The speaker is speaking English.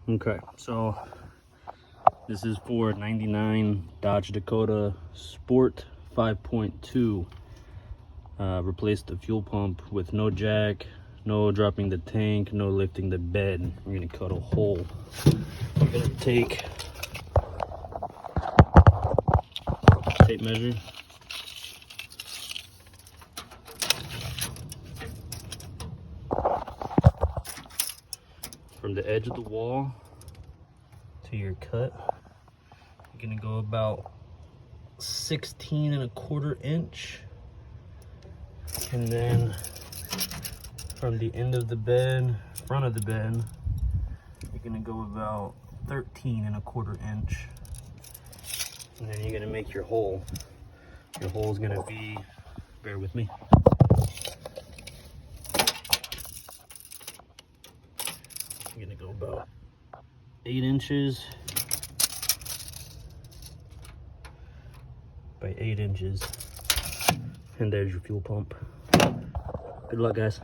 Okay, so this is for 99 Dodge Dakota Sport 5.2. Replaced the fuel pump with no jack, no dropping the tank, no lifting the bed. We're gonna cut a hole. We're gonna take tape measure. From the edge of the wall to your cut, you're gonna go about 16.25 inch, and then from the end of the bed, front of the bed, you're gonna go about 13.25 inch, and then you're gonna make your hole. Your hole is gonna be, bear with me. You're gonna go about 8 inches by 8 inches, and there's your fuel pump. Good luck, guys.